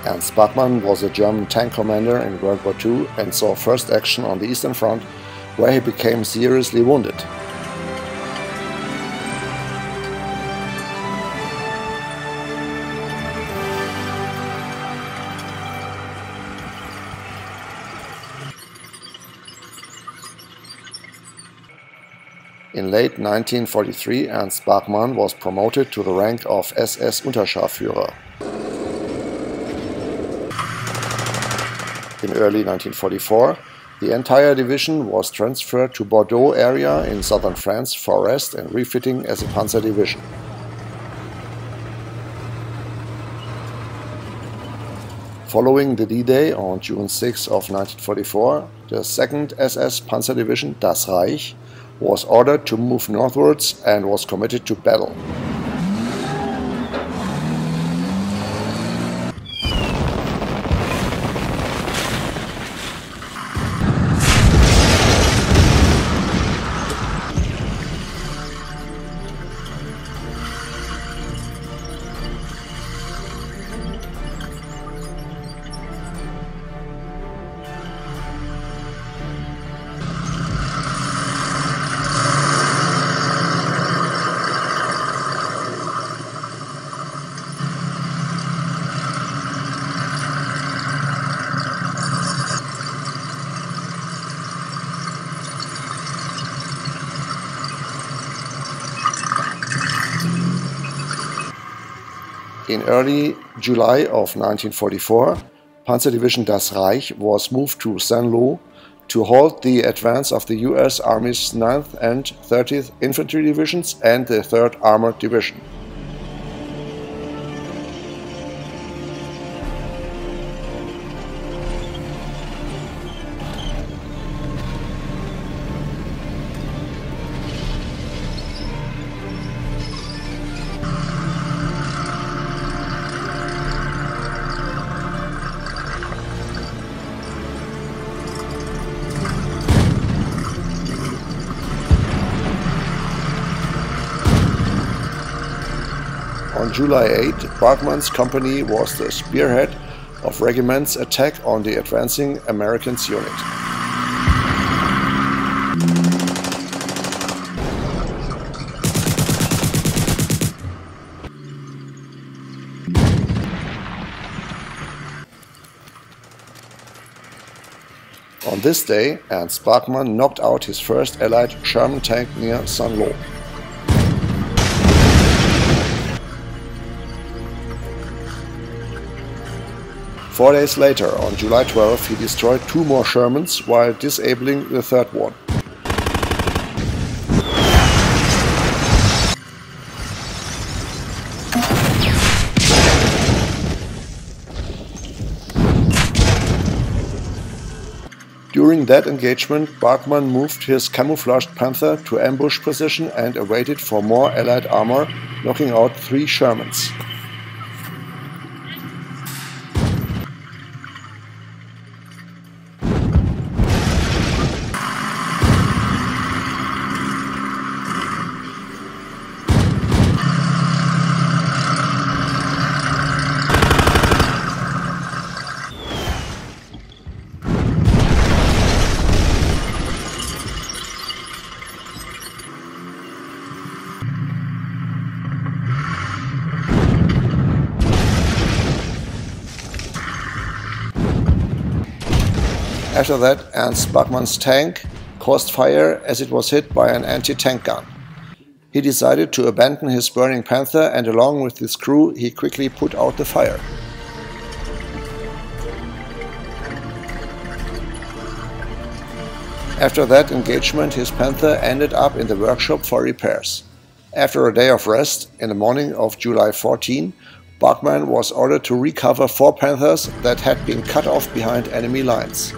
Ernst Barkmann was a German tank commander in World War II and saw first action on the Eastern Front, where he became seriously wounded. In late 1943, Ernst Barkmann was promoted to the rank of SS-Unterscharführer. In early 1944, the entire division was transferred to Bordeaux area in southern France for rest and refitting as a Panzer division. Following the D-Day on June 6 of 1944, the 2nd SS Panzer Division, Das Reich, was ordered to move northwards and was committed to battle. In early July of 1944, Panzer Division Das Reich was moved to Saint-Lô to halt the advance of the US Army's 9th and 30th Infantry Divisions and the 3rd Armored Division. On July 8, Barkmann's company was the spearhead of regiment's attack on the advancing American unit. On this day, Ernst Barkmann knocked out his first Allied Sherman tank near Saint-Lô. Four days later, on July 12, he destroyed 2 more Shermans while disabling the 3rd one. During that engagement, Barkmann moved his camouflaged Panther to ambush position and awaited for more Allied armor, knocking out 3 Shermans. After that, Ernst Barkmann's tank caused fire as it was hit by an anti-tank gun. He decided to abandon his burning Panther, and along with his crew he quickly put out the fire. After that engagement, his Panther ended up in the workshop for repairs. After a day of rest, in the morning of July 14, Barkmann was ordered to recover 4 Panthers that had been cut off behind enemy lines.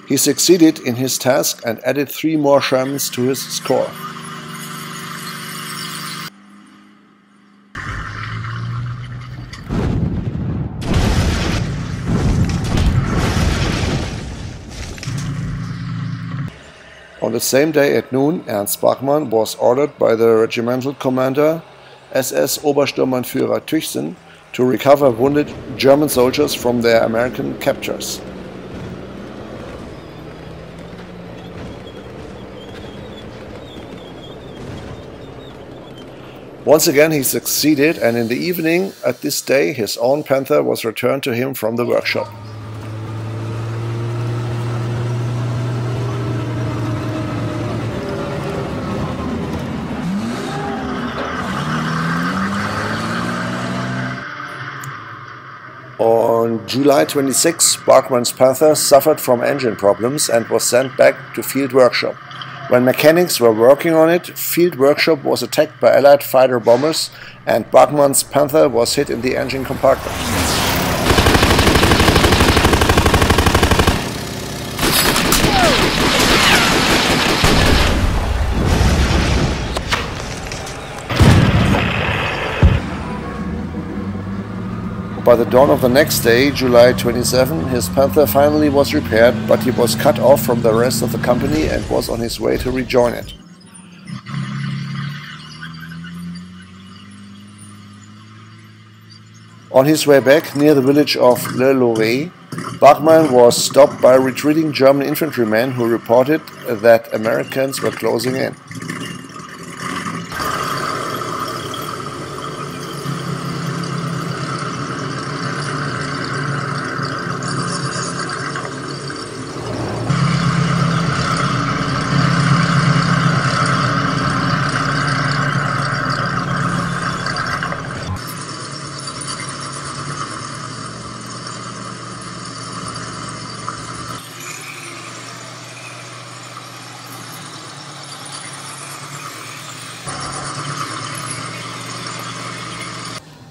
He succeeded in his task and added 3 more Shermans to his score. On the same day at noon, Ernst Barkmann was ordered by the regimental commander, SS Obersturmbannführer Tüchsen, to recover wounded German soldiers from their American captors. Once again he succeeded, and in the evening at this day his own Panther was returned to him from the workshop. On July 26, Barkmann's Panther suffered from engine problems and was sent back to field workshop. When mechanics were working on it, field workshop was attacked by Allied fighter bombers and Barkmann's Panther was hit in the engine compartment. By the dawn of the next day, July 27, his Panther finally was repaired, but he was cut off from the rest of the company and was on his way to rejoin it. On his way back, near the village of Le Loret, Barkmann was stopped by retreating German infantrymen who reported that Americans were closing in.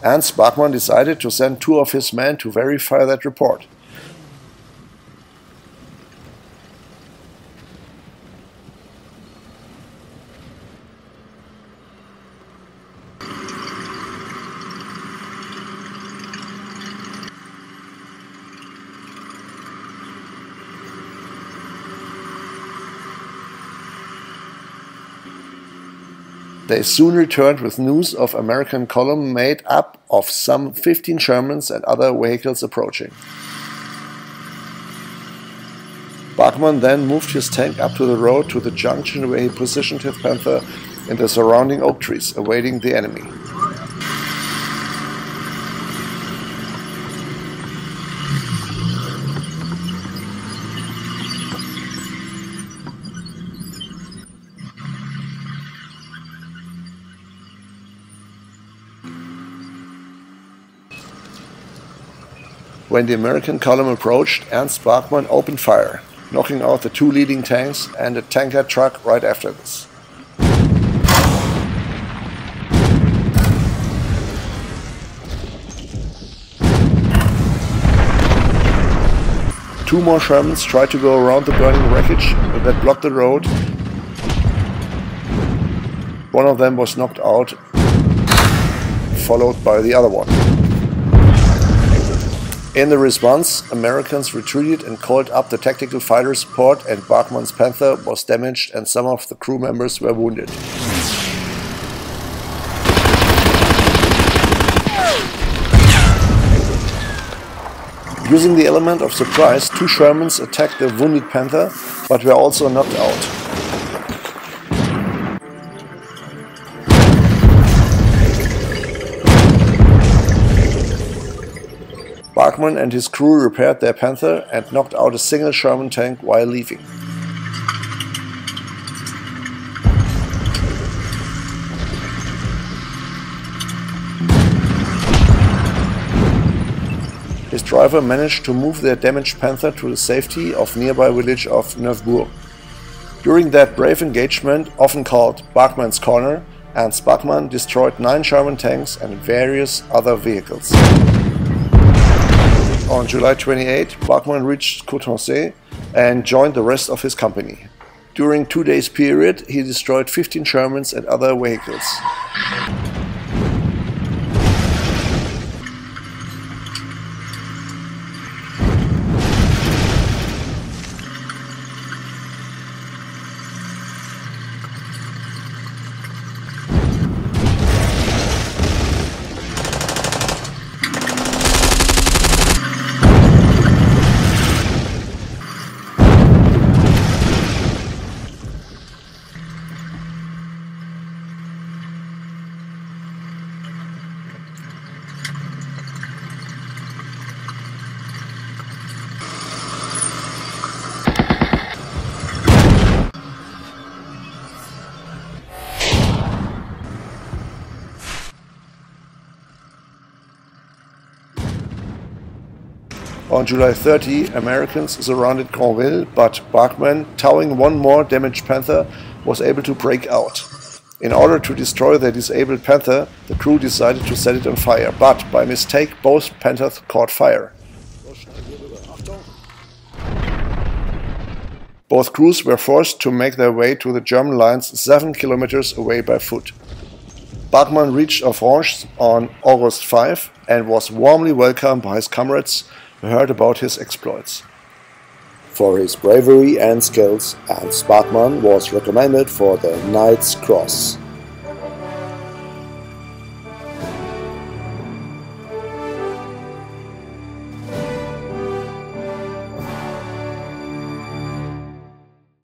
Ernst Barkmann decided to send 2 of his men to verify that report. They soon returned with news of American column made up of some 15 Shermans and other vehicles approaching. Barkmann then moved his tank up to the road to the junction where he positioned his Panther in the surrounding oak trees, awaiting the enemy. When the American column approached, Ernst Barkmann opened fire, knocking out the 2 leading tanks and a tanker truck right after this. Two more Shermans tried to go around the burning wreckage that blocked the road. One of them was knocked out, followed by the other one. In the response, Americans retreated and called up the tactical fighter support, and Barkmann's Panther was damaged and some of the crew members were wounded. Using the element of surprise, 2 Shermans attacked the wounded Panther, but were also knocked out. Barkmann and his crew repaired their Panther and knocked out a single Sherman tank while leaving. His driver managed to move their damaged Panther to the safety of nearby village of Neufbourg. During that brave engagement, often called Barkmann's Corner, Ernst Barkmann destroyed 9 Sherman tanks and various other vehicles. On July 28, Barkmann reached Lo-Coutances and joined the rest of his company. During 2 days period, he destroyed 15 Shermans and other vehicles. On July 30, Americans surrounded Granville, but Barkmann, towing one more damaged Panther, was able to break out. In order to destroy the disabled Panther, the crew decided to set it on fire, but by mistake both Panthers caught fire. Both crews were forced to make their way to the German lines 7 kilometers away by foot. Barkmann reached Orange on August 5 and was warmly welcomed by his comrades who heard about his exploits. For his bravery and skills, Ernst Barkmann was recommended for the Knight's Cross.